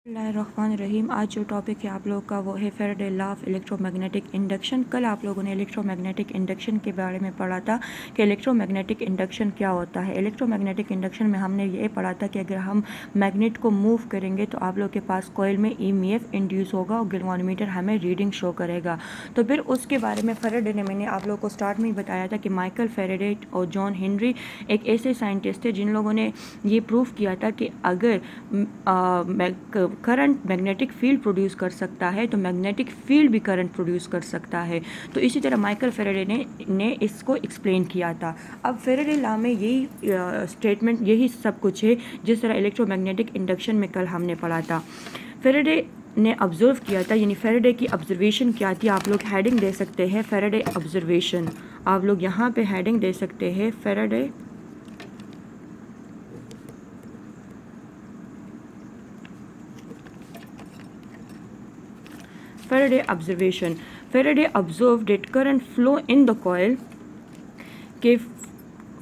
बिस्मिल्लाहिर्रहमानिर्रहीम। आज जो टॉपिक है आप लोगों का वो है Faraday law of electromagnetic induction. कल आप लोगों ने इलेक्ट्रोमैग्नेटिक इंडक्शन के बारे में पढ़ा था कि इलेक्ट्रोमैग्नेटिक इंडक्शन क्या होता है। इलेक्ट्रोमैग्नेटिक इंडक्शन में हमने ये पढ़ा था कि अगर हम मैग्नेट को मूव करेंगे तो आप लोग के पास कॉइल में ईएमएफ इंड्यूस होगा और गैल्वेनोमीटर हमें रीडिंग शो करेगा। तो फिर उसके बारे में फैराडे ने मैंने आप लोगों को स्टार्ट में ही बताया था कि माइकल फैराडे और जॉन हेनरी एक ऐसे साइंटिस्ट थे जिन लोगों ने ये प्रूव किया था कि अगर करंट मैग्नेटिक फील्ड प्रोड्यूस कर सकता है तो मैग्नेटिक फील्ड भी करंट प्रोड्यूस कर सकता है। तो इसी तरह माइकल फैराडे ने इसको एक्सप्लेन किया था। अब फैराडे लॉ में यही स्टेटमेंट, यही सब कुछ है जिस तरह इलेक्ट्रोमैग्नेटिक इंडक्शन में कल हमने पढ़ा था। फैराडे ने ऑब्जर्व किया था, यानी फैराडे की ऑब्जर्वेशन क्या थी। आप लोग हेडिंग दे सकते हैं फैराडे ऑब्जर्वेशन। आप लोग यहाँ पे हेडिंग दे सकते हैं Faraday observation. Faraday observed that current flow in the coil.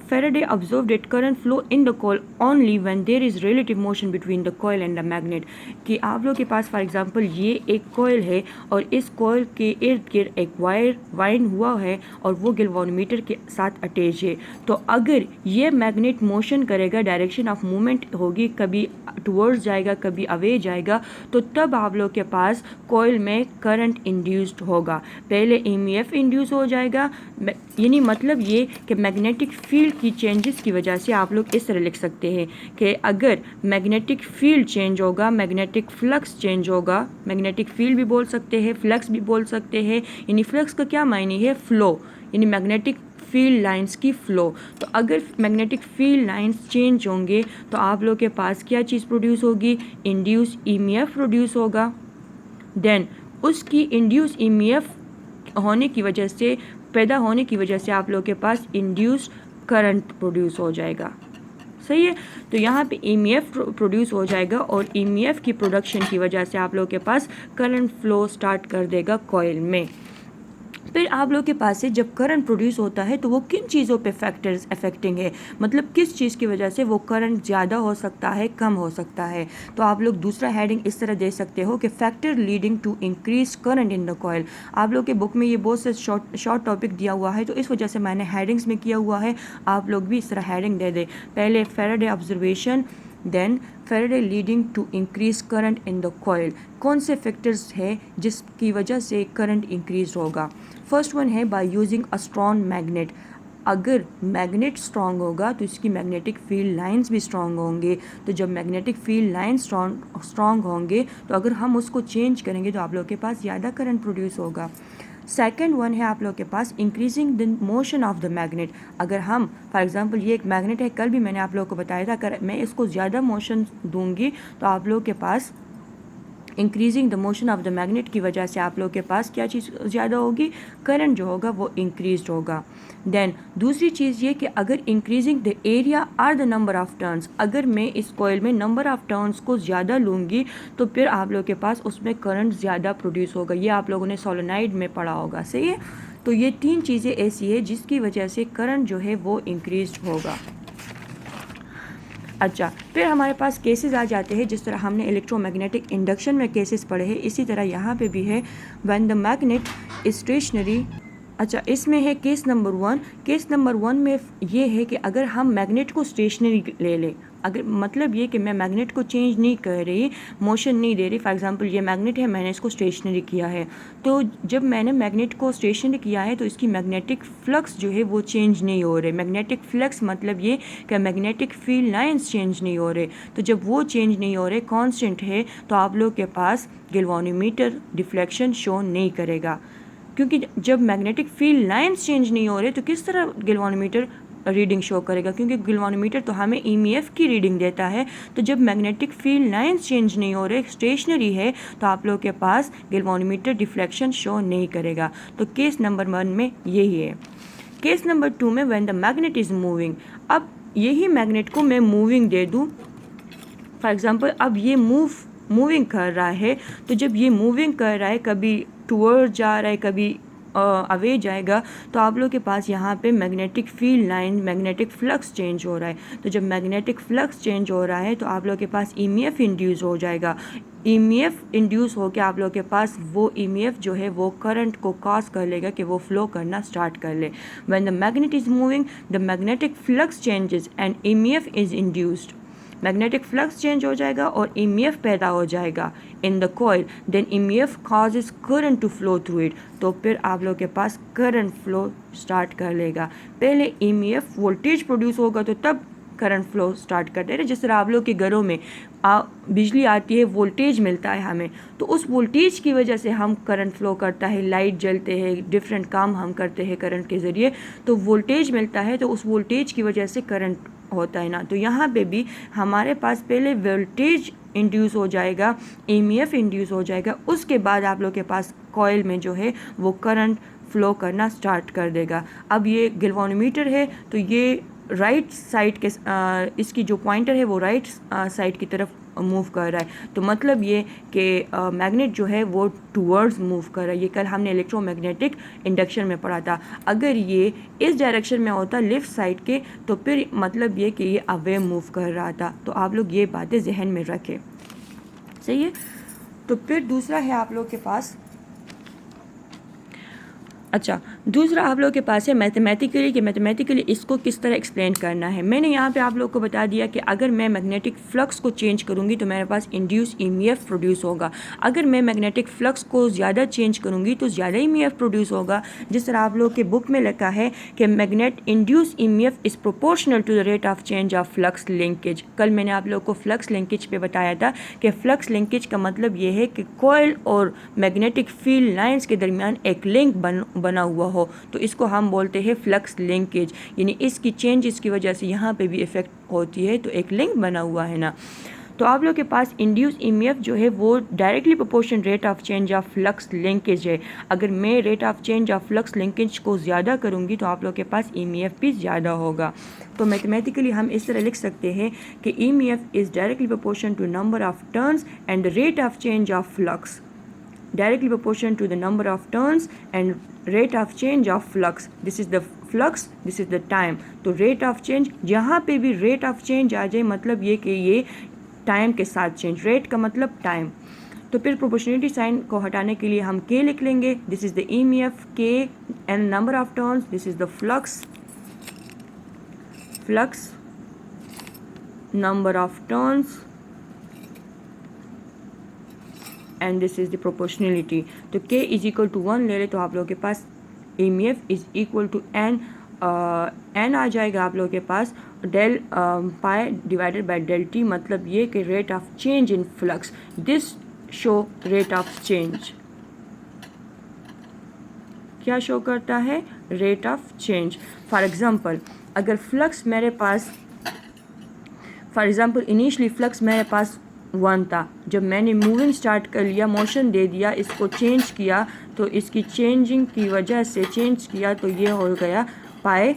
Faraday observed that current flow in the coil only when there is relative motion between the coil and the magnet. कि आप लोग के पास for example ये एक coil है और इस coil के इर्द गिर्द एक वायर वाइंड हुआ है और वो गैल्वेनोमीटर के साथ अटैच है। तो अगर ये मैग्नेट मोशन करेगा, डायरेक्शन ऑफ मूवमेंट होगी, कभी टुवर्ड्स जाएगा कभी अवे जाएगा, तो तब आप लोग के पास कॉइल में करंट इंड्यूस्ड होगा। पहले ईएमएफ इंड्यूस हो जाएगा, यानी मतलब ये कि मैग्नेटिक फील्ड की चेंजेस की वजह से आप लोग इस तरह लिख सकते हैं कि अगर मैग्नेटिक फील्ड चेंज होगा, मैग्नेटिक फ्लक्स चेंज होगा। मैग्नेटिक फील्ड भी बोल सकते हैं, फ्लक्स भी बोल सकते हैं। यानी फ्लक्स का क्या मायने है? फ्लो, यानी मैग्नेटिक फील्ड लाइंस की फ्लो। तो अगर मैग्नेटिक फील्ड लाइंस चेंज होंगे तो आप लोग के पास क्या चीज़ प्रोड्यूस होगी? इंड्यूस ईएमएफ प्रोड्यूस होगा। देन उसकी इंड्यूस ईएमएफ होने की वजह से, पैदा होने की वजह से आप लोग के पास इंड्यूस्ड करंट प्रोड्यूस हो जाएगा। सही है। तो यहाँ पे ईएमएफ प्रोड्यूस हो जाएगा और ईएमएफ की प्रोडक्शन की वजह से आप लोग के पास करंट फ्लो स्टार्ट कर देगा कॉइल में। फिर आप लोग के पास से जब करंट प्रोड्यूस होता है तो वो किन चीज़ों पे फैक्टर्स अफेक्टिंग है, मतलब किस चीज़ की वजह से वो करंट ज़्यादा हो सकता है, कम हो सकता है। तो आप लोग दूसरा हेडिंग इस तरह दे सकते हो कि factor leading to increase current in the coil. आप लोग के बुक में ये बहुत से शॉर्ट टॉपिक दिया हुआ है तो इस वजह से मैंने हेडिंग्स में किया हुआ है। आप लोग भी इस तरह हेडिंग दे दें, पहले Faraday observation, then Faraday leading to increase current in the coil. कौन से फैक्टर्स है जिसकी वजह से करंट इंक्रीज होगा? फर्स्ट वन है by using a strong magnet. अगर मैग्नेट स्ट्रॉन्ग होगा तो इसकी मैग्नेटिक फील्ड लाइंस भी स्ट्रॉन्ग होंगे। तो जब मैग्नेटिक फील्ड लाइंस स्ट्रॉन्ग होंगे तो अगर हम उसको चेंज करेंगे तो आप लोग के पास ज़्यादा करंट प्रोड्यूस होगा। सेकेंड वन है आप लोग के पास increasing the motion of the magnet. अगर हम फॉर एग्जांपल ये एक मैग्नेट है, कल भी मैंने आप लोगों को बताया था, अगर मैं इसको ज़्यादा मोशन दूंगी तो आप लोग के पास increasing the motion of the magnet की वजह से आप लोग के पास क्या चीज़ ज़्यादा होगी? करंट जो होगा वो इंक्रीज होगा। देन दूसरी चीज़ ये कि अगर increasing the area or the number of turns, अगर मैं इस कॉइल में नंबर ऑफ टर्न्स को ज़्यादा लूँगी तो फिर आप लोग के पास उसमें करंट ज़्यादा प्रोड्यूस होगा। ये आप लोगों ने सोलेनॉइड में पढ़ा होगा। सही है। तो ये तीन चीज़ें ऐसी है जिसकी वजह से करंट जो है वो इंक्रीज होगा। अच्छा, फिर हमारे पास केसेस आ जाते हैं जिस तरह हमने इलेक्ट्रोमैग्नेटिक इंडक्शन में केसेस पढ़े हैं, इसी तरह यहाँ पे भी है व्हेन द मैग्नेट स्टेशनरी। अच्छा, इसमें है केस नंबर 1। केस नंबर 1 में ये है कि अगर हम मैग्नेट को स्टेशनरी ले लें, अगर मतलब ये कि मैं मैग्नेट को चेंज नहीं कर रही, मोशन नहीं दे रही। फॉर एग्जांपल ये मैग्नेट है, मैंने इसको स्टेशनरी किया है, तो जब मैंने मैग्नेट को स्टेशनरी किया है तो इसकी मैग्नेटिक फ्लक्स जो है वो चेंज नहीं हो रहे। मैग्नेटिक फ्लक्स मतलब ये कि मैग्नेटिक फील्ड लाइंस चेंज नहीं हो रहे। तो जब वो चेंज नहीं हो रहे, कांस्टेंट है, तो आप लोग के पास गैल्वेनोमीटर डिफ्लेक्शन शो नहीं करेगा। क्योंकि जब मैग्नेटिक फील्ड लाइंस चेंज नहीं हो रहे तो किस तरह गैल्वेनोमीटर रीडिंग शो करेगा? क्योंकि गैल्वेनोमीटर तो हमें ईएमएफ की रीडिंग देता है। तो जब मैग्नेटिक फील्ड लाइंस चेंज नहीं हो रहे, स्टेशनरी है, तो आप लोग के पास गैल्वेनोमीटर डिफ्लेक्शन शो नहीं करेगा। तो केस नंबर 1 में यही है। केस नंबर 2 में when the magnet is moving. अब यही मैग्नेट को मैं मूविंग दे दूँ, फॉर एग्जांपल अब ये मूविंग कर रहा है, तो जब ये मूविंग कर रहा है, कभी टुवर्ड जा रहा है, कभी अवे जाएगा तो आप लोग के पास यहाँ पे magnetic field line, magnetic flux change हो रहा है। तो जब मैग्नेटिक फ्लक्स चेंज हो रहा है तो आप लोग के पास ईएमएफ इंड्यूस हो जाएगा। ईएमएफ इंड्यूस हो के आप लोग के पास वो ईएमएफ जो है वो करंट को कॉज कर लेगा कि वो फ्लो करना स्टार्ट कर ले। When the magnet is moving the magnetic flux changes and EMF is induced. Magnetic flux change हो जाएगा और ईएमएफ पैदा हो जाएगा in the coil, then EMF causes current to flow through it. तो फिर आप लोग के पास करंट फ्लो स्टार्ट कर लेगा। पहले ईएमएफ वोल्टेज प्रोड्यूस होगा तो तब करंट फ्लो स्टार्ट करते हैं। जिस तरह आप लोग के घरों में बिजली आती है, वोल्टेज मिलता है हमें, तो उस वोल्टेज की वजह से हम करंट फ्लो करता है, लाइट जलते हैं, डिफरेंट काम हम करते हैं करंट के ज़रिए, तो वोल्टेज मिलता है, तो उस वोल्टेज की वजह से करंट होता है ना। तो यहाँ पे भी हमारे पास पहले वोल्टेज इंड्यूस हो जाएगा, ईएमएफ इंड्यूस हो जाएगा, उसके बाद आप लोग के पास कॉइल में जो है वो करंट फ्लो करना स्टार्ट कर देगा। अब ये गैल्वेनोमीटर है तो ये राइट साइड के इसकी जो पॉइंटर है वो राइट साइड की तरफ मूव कर रहा है। तो मतलब ये कि मैग्नेट जो है वो टूवर्ड्स मूव कर रहा है। ये कल हमने इलेक्ट्रोमैग्नेटिक इंडक्शन में पढ़ा था। अगर ये इस डायरेक्शन में होता लेफ़्ट साइड के तो फिर मतलब ये कि ये अवे मूव कर रहा था। तो आप लोग ये बातें जहन में रखें, सही है। तो फिर दूसरा है आप लोग के पास, अच्छा दूसरा आप लोग के पास है मैथमेटिकली, कि मैथमेटिकली इसको किस तरह एक्सप्लेन करना है। मैंने यहाँ पे आप लोग को बता दिया कि अगर मैं मैग्नेटिक फ्लक्स को चेंज करूँगी तो मेरे पास इंड्यूस ईएमएफ प्रोड्यूस होगा। अगर मैं मैग्नेटिक फ्लक्स को ज़्यादा चेंज करूँगी तो ज़्यादा ईएमएफ प्रोड्यूस होगा। जिस तरह आप लोग के बुक में लिखा है कि magnet induce EMF is proportional to the rate of change of flux linkage. कल मैंने आप लोग को फ्लक्स लिंकेज पे बताया था कि फ्लक्स लिंकेज का मतलब ये है कि कॉइल और मैग्नेटिक फील्ड लाइन्स के दरमियान एक लिंक बना हुआ हो, तो इसको हम बोलते हैं फ्लक्स लिंकेज। यानी इसकी चेंजेस की वजह से यहाँ पे भी इफेक्ट होती है, तो एक लिंक बना हुआ है ना। तो आप लोग के पास इंड्यूस ईएमएफ जो है वो directly proportion rate of change of flux linkage है। अगर मैं rate of change of flux linkage को ज़्यादा करूँगी तो आप लोग के पास ईएमएफ भी ज़्यादा होगा। तो मैथमेटिकली हम इस तरह लिख सकते हैं कि EMF is directly proportion to number of turns and the rate of change of flux, directly proportional to the number of turns and rate of change of flux. This is the flux, this is the time. तो rate of change, जहाँ पे भी rate of change आ जाए मतलब ये कि ये time के साथ चेंज, रेट का मतलब टाइम। तो फिर प्रोपोर्शनलिटी साइन को हटाने के लिए हम के लिख लेंगे। दिस इज द ईएमएफ के and number of turns, this is the flux number of turns and this is the proportionality. तो k इज इक्वल टू 1 ले ले तो आप लोगों के पास EMF is equal to n आ जाएगा आप लोगों के पास del phi divided by del t. मतलब ये कि rate of change in flux, this show rate of change, क्या शो करता है, rate of change. For example अगर फ्लक्स मेरे पास, फॉर एग्जांपल इनिशियली फ्लक्स मेरे पास 1 था, जब मैंने मूविंग स्टार्ट कर लिया, मोशन दे दिया, इसको चेंज किया, तो इसकी चेंजिंग की वजह से चेंज किया तो ये हो गया पाई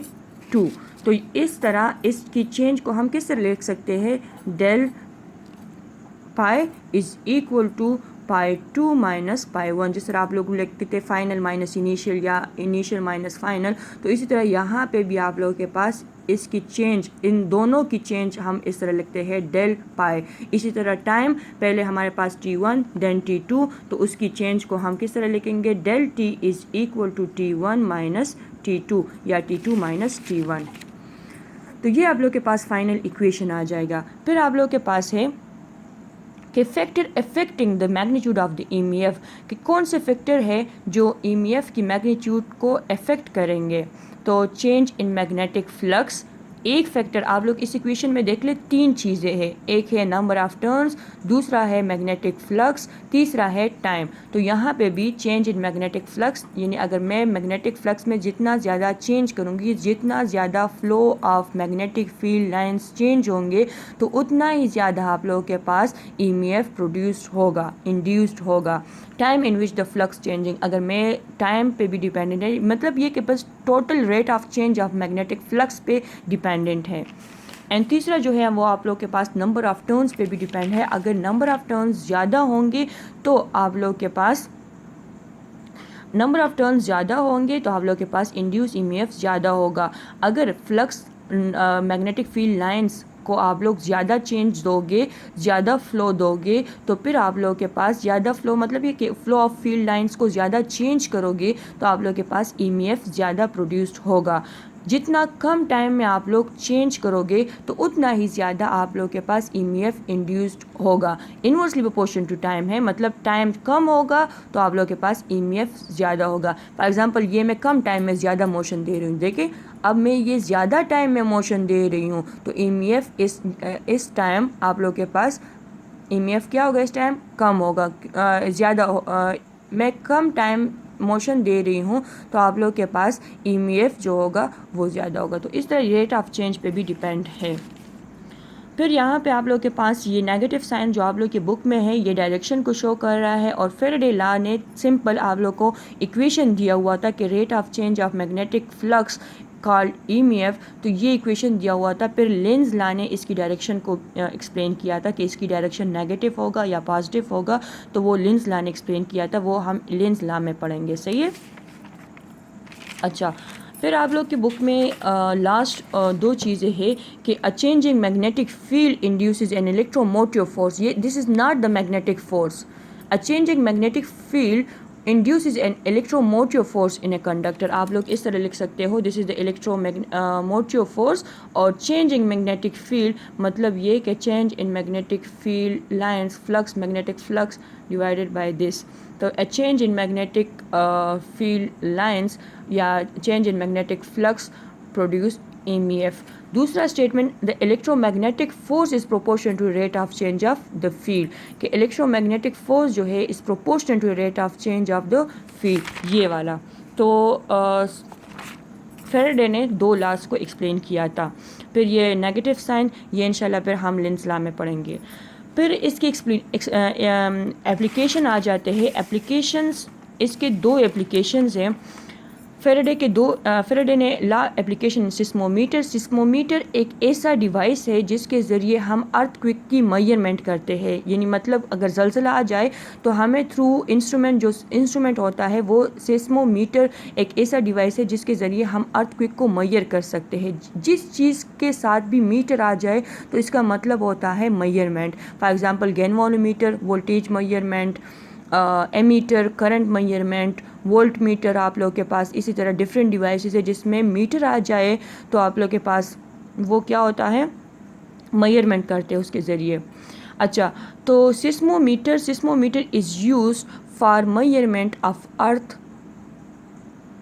2। तो इस तरह इसकी चेंज को हम किस तरह लिख सकते हैं, del phi is equal to phi 2 minus phi 1। जिस तरह आप लोग लिखते थे फाइनल माइनस इनिशियल या इनिशियल माइनस फाइनल, तो इसी तरह यहाँ पे भी आप लोगों के पास इसकी चेंज, इन दोनों की चेंज हम इस तरह लिखते हैं डेल पाई। इसी तरह टाइम, पहले हमारे पास t1 देन t2, तो उसकी चेंज को हम किस तरह लिखेंगे, del t is equal to t1 minus t2 या t2 माइनस t1। तो ये आप लोग के पास फाइनल इक्वेशन आ जाएगा। फिर आप लोग के पास है कि factor affecting the magnitude of the EMF, कि कौन से फैक्टर है जो ईएमएफ की मैग्नीट्यूड को अफेक्ट करेंगे। तो चेंज इन मैग्नेटिक फ्लक्स एक फैक्टर, आप लोग इस इक्वेशन में देख ले 3 चीज़ें हैं, एक है नंबर ऑफ टर्न्स, दूसरा है मैग्नेटिक फ्लक्स, तीसरा है टाइम। तो यहाँ पे भी चेंज इन मैग्नेटिक फ्लक्स, यानी अगर मैं मैग्नेटिक फ्लक्स में जितना ज़्यादा चेंज करूँगी, जितना ज़्यादा flow of magnetic field lines change होंगे, तो उतना ही ज़्यादा आप लोगों के पास ईएमएफ प्रोड्यूस्ड होगा, इंड्यूस्ड होगा। Time in which the flux changing, अगर मैं टाइम पे भी डिपेंडेंट है, मतलब ये कि बस total rate of change of magnetic flux पे डिपेंडेंट है। एंड तीसरा जो है वो आप लोग के पास नंबर ऑफ टर्न्स पे भी डिपेंड है। अगर नंबर ऑफ टर्न्स ज़्यादा होंगे तो आप लोग के पास नंबर ऑफ़ टर्न्स ज़्यादा होंगे तो आप लोग के पास इंड्यूस EMF ज़्यादा होगा। अगर फ्लक्स मैग्नेटिक फील्ड लाइंस को आप लोग ज़्यादा चेंज दोगे, ज़्यादा फ्लो दोगे, तो फिर आप लोग के पास ज़्यादा फ्लो मतलब ये कि फ्लो ऑफ फील्ड लाइंस को ज़्यादा चेंज करोगे तो आप लोग के पास EMF ज़्यादा प्रोड्यूस्ड होगा। जितना कम टाइम में आप लोग चेंज करोगे तो उतना ही ज़्यादा आप लोग के पास EMF इंड्यूस्ड होगा। इन्वर्सली प्रोपोर्शन टू टाइम है, मतलब टाइम कम होगा तो आप लोग के पास EMF ज़्यादा होगा। फॉर एग्जांपल ये मैं कम टाइम में ज़्यादा मोशन दे रही हूँ, देखिए अब मैं ये ज़्यादा टाइम में मोशन दे रही हूँ तो EMF इस टाइम आप लोग के पास EMF क्या होगा, इस टाइम कम होगा, मैं कम टाइम मोशन दे रही हूँ तो आप लोग के पास EMF जो होगा वो ज़्यादा होगा। तो इस तरह रेट ऑफ चेंज पे भी डिपेंड है। फिर यहाँ पे आप लोग के पास ये नेगेटिव साइन जो आप लोग की बुक में है ये डायरेक्शन को शो कर रहा है, और फैराडे लॉ ने सिंपल आप लोग को इक्वेशन दिया हुआ था कि rate of change of magnetic flux called EMF, तो ये इक्वेशन दिया हुआ था। फिर लेंज लॉ ने इसकी डायरेक्शन को एक्सप्लेन किया था कि इसकी डायरेक्शन नेगेटिव होगा या पॉजिटिव होगा, तो वो लेंज लॉ ने एक्सप्लेन किया था, वो हम लेंज लॉ में पढ़ेंगे, सही है। अच्छा, फिर आप लोग की बुक में लास्ट दो चीज़ें हैं कि a changing magnetic field induces an electromotive force. ये this is not the magnetic force. A changing magnetic field induces an electromotive force in a conductor. आप लोग इस तरह लिख सकते हो, this is the electromotive force, और चेंजिंग मैग्नेटिक फील्ड मतलब ये कि change in magnetic field lines flux, magnetic flux divided by this. तो a change in magnetic field lines या change in magnetic flux produce EMF। दूसरा statement, the electromagnetic force is proportional to rate of change of the field, कि electromagnetic force जो है is proportional to rate of change of the field, ये वाला। तो Faraday ने दो laws को एक्सप्लेन किया था। फिर ये नेगेटिव साइन, ये इंशाल्लाह फिर हम लेंज लॉ में पढ़ेंगे। फिर इसकी एप्लीकेशन आ जाते हैं। एप्लीकेशंस, इसके दो एप्लीकेशंस हैं। फैराडे ने लॉ एप्लीकेशन सिस्मोमीटर। सिस्मोमीटर एक ऐसा डिवाइस है जिसके ज़रिए हम अर्थक्वेक की मेजरमेंट करते हैं, यानी मतलब अगर ज़लज़ला आ जाए तो हमें थ्रू इंस्ट्रूमेंट, जो इंस्ट्रूमेंट होता है वो सिस्मोमीटर एक ऐसा डिवाइस है जिसके ज़रिए हम अर्थक्वेक को मेजर कर सकते हैं। जिस चीज़ के साथ भी मीटर आ जाए तो इसका मतलब होता है measurement. For example galvanometer voltage measurement, ammeter current measurement, volt meter आप लोग के पास। इसी तरह डिफरेंट डिवाइसेस है जिसमें मीटर आ जाए तो आप लोग के पास वो क्या होता है, मेजरमेंट करते हैं उसके ज़रिए। अच्छा, तो seismometer is used for measurement of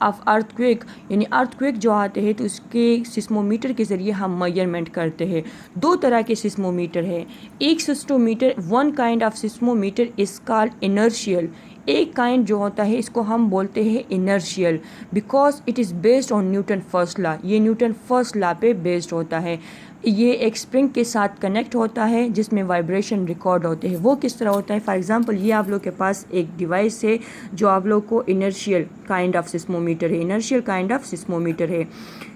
earthquake, यानी अर्थक्वेक जो आते हैं तो उसके सिस्मोमीटर के ज़रिए हम मेजरमेंट करते हैं। दो तरह के सिस्मोमीटर है। एक seismometer, one kind of seismometer is called inertial. एक काइंड जो होता है इसको हम बोलते हैं inertial, because it is based on Newton first law. ये न्यूटन फर्स्ट लॉ पे बेस्ड होता है। ये एक स्प्रिंग के साथ कनेक्ट होता है जिसमें वाइब्रेशन रिकॉर्ड होते हैं। वो किस तरह होता है, फॉर एग्जांपल ये आप लोग के पास एक डिवाइस है जो आप लोग को इनर्शियल काइंड ऑफ सिस्मोमीटर है, इनर्शियल काइंड ऑफ सिस्मोमीटर है।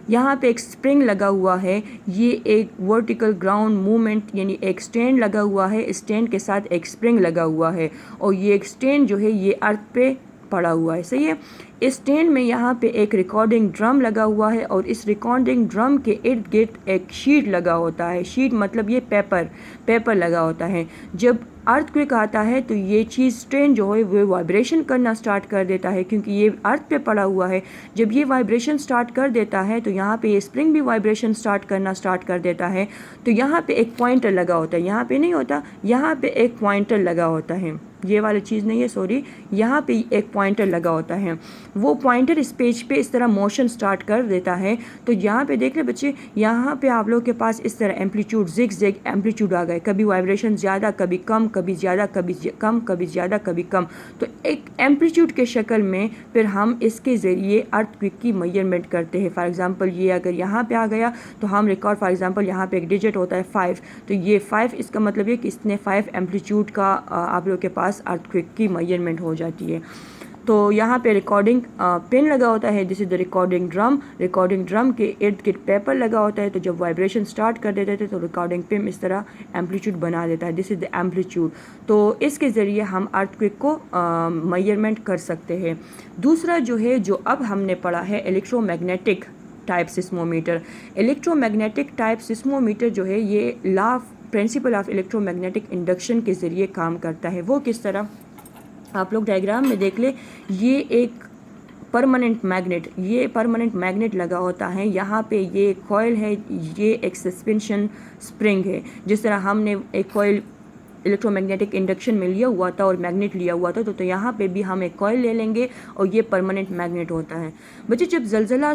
यहाँ पे एक स्प्रिंग लगा हुआ है, ये एक वर्टिकल ग्राउंड मूवमेंट यानी एक स्टैंड लगा हुआ है, स्टैंड के साथ एक स्प्रिंग लगा हुआ है, और ये एक स्टैंड जो है ये अर्थ पे पड़ा हुआ है, सही है। इस स्टैंड में यहाँ पे एक रिकॉर्डिंग ड्रम लगा हुआ है, और इस रिकॉर्डिंग ड्रम के इर्द गिर्द एक शीट लगा होता है। शीट मतलब ये पेपर लगा होता है। जब अर्थक्वेक आता है तो ये चीज़ स्ट्रेन जो है वो वाइब्रेशन करना स्टार्ट कर देता है, क्योंकि ये अर्थ पे पड़ा हुआ है। जब ये वाइब्रेशन स्टार्ट कर देता है तो यहाँ पे ये स्प्रिंग भी वाइब्रेशन करना स्टार्ट कर देता है। तो यहाँ पे एक पॉइंटर लगा होता है, यहाँ पे नहीं होता, यहाँ पे एक पॉइंटर लगा होता है, ये वाली चीज़ नहीं है, सॉरी, यहाँ पे एक पॉइंटर लगा होता है। वो पॉइंटर इस पेज पे इस तरह मोशन स्टार्ट कर देता है। तो यहाँ पे देख ले बच्चे, यहाँ पे आप लोग के पास इस तरह एम्पलीट्यूड, ज़िग एम्पलीट्यूड आ गए, कभी वाइब्रेशन ज़्यादा, कभी कम, कभी ज़्यादा, कभी कम, कभी ज़्यादा, कभी कम। तो एक एम्पलीट्यूड के शक्ल में फिर हम इसके ज़रिए अर्थक्वेक की मेजरमेंट करते हैं। फॉर एग्जांपल ये अगर यहाँ पे आ गया तो हम रिकॉर्ड, फॉर एग्जांपल यहाँ पे एक डिजिट होता है 5, तो ये 5 इसका मतलब है कि इसने 5 एम्पलीट्यूड का आप लोग के पास अर्थक्वेक की मेजरमेंट हो जाती है। तो यहाँ पे रिकॉर्डिंग पिन लगा होता है, this is the recording drum. Recording drum के इर्द गिर्द पेपर लगा होता है, तो जब वाइब्रेशन स्टार्ट कर देते थे तो रिकॉर्डिंग पिन इस तरह एम्पलीट्यूड बना देता है, दिस इज द एम्पलीट्यूड। तो इसके ज़रिए हम अर्थक्वेक को मेजरमेंट कर सकते हैं। दूसरा जो है, जो अब हमने पढ़ा है, electromagnetic type seismometer. Electromagnetic type seismometer जो है ये प्रिंसिपल ऑफ इलेक्ट्रोमैग्नेटिक इंडक्शन के ज़रिए काम करता है। वो किस तरह, आप लोग डायग्राम में देख ले, ये एक परमानेंट मैग्नेट लगा होता है, यहाँ पे ये कॉइल है, ये एक सस्पेंशन स्प्रिंग है। जिस तरह हमने एक कॉइल इलेक्ट्रोमैग्नेटिक इंडक्शन में लिया हुआ था और मैग्नेट लिया हुआ था, तो यहाँ पे भी हम एक कॉइल ले लेंगे और ये परमानेंट मैग्नेट होता है। बच्चे जब ज़लज़ला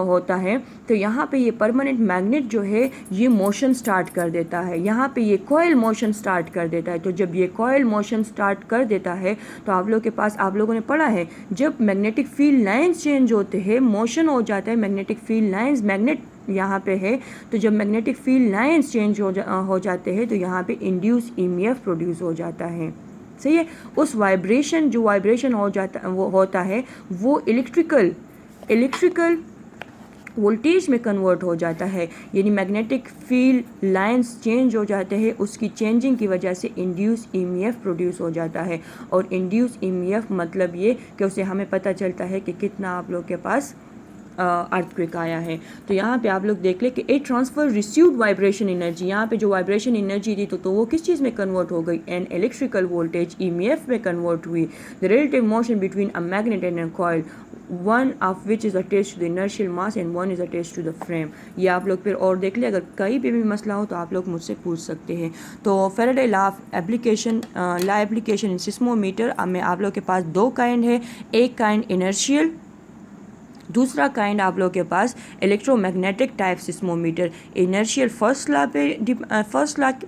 होता है तो यहाँ पे ये परमानेंट मैग्नेट जो है ये मोशन स्टार्ट कर देता है, यहाँ पे ये कॉइल मोशन स्टार्ट कर देता है। तो जब ये कॉइल मोशन स्टार्ट कर देता है तो आप लोगों ने पढ़ा है, जब मैग्नेटिक फील्ड लाइन्स चेंज होते हैं, मोशन हो जाता है, मैग्नेटिक फील्ड लाइन्स, मैग्नेट यहाँ पे है, तो जब मैग्नेटिक फील्ड लाइन्स चेंज हो जाते हैं तो यहाँ पे इंड्यूस ईएमएफ प्रोड्यूस हो जाता है। सही है। उस वाइब्रेशन हो जाता वो होता है वो इलेक्ट्रिकल वोल्टेज में कन्वर्ट हो जाता है, यानी मैग्नेटिक फील्ड लाइंस चेंज हो जाते हैं, उसकी चेंजिंग की वजह से इंड्यूस ईएमएफ प्रोड्यूस हो जाता है। और इंड्यूस ईएमएफ मतलब ये कि उससे हमें पता चलता है कि कितना आप लोग के पास अर्थक्वेक आया है। तो यहाँ पे आप लोग देख ले कि ए ट्रांसफर रिसीव्ड वाइब्रेशन एनर्जी, यहाँ पे जो वाइब्रेशन एनर्जी थी तो वो किस चीज़ में कन्वर्ट हो गई, एन इलेक्ट्रिकल वोल्टेज ईएमएफ में कन्वर्ट हुई। The relative motion between a magnet and a coil, one of which is attached to the inertial mass and one is attached to the frame. ये आप लोग फिर और देख ले, अगर कहीं पे भी मसला हो तो आप लोग मुझसे पूछ सकते हैं। तो Faraday law application in seismometer में आप लोग के पास दो काइंड है, एक काइंड इनर्शियल, दूसरा काइंड आप लोग के पास electromagnetic type seismometer. Inertial first law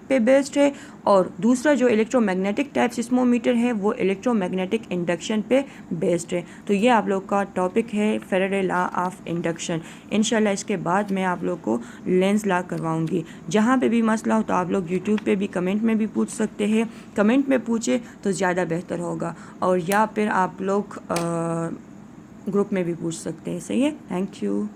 पे बेस्ड है और दूसरा जो इलेक्ट्रोमैग्नेटिक टाइप सिस्मोमीटर है वो इलेक्ट्रोमैग्नेटिक इंडक्शन पे बेस्ड है। तो ये आप लोग का टॉपिक है फैराडे लॉ ऑफ इंडक्शन। इंशाल्लाह इसके बाद मैं आप लोग को लेंस लॉ करवाऊंगी। जहाँ पे भी मसला हो तो आप लोग यूट्यूब पे भी कमेंट में भी पूछ सकते हैं, कमेंट में पूछे तो ज़्यादा बेहतर होगा, और या फिर आप लोग ग्रुप में भी पूछ सकते हैं। सही है। Thank you.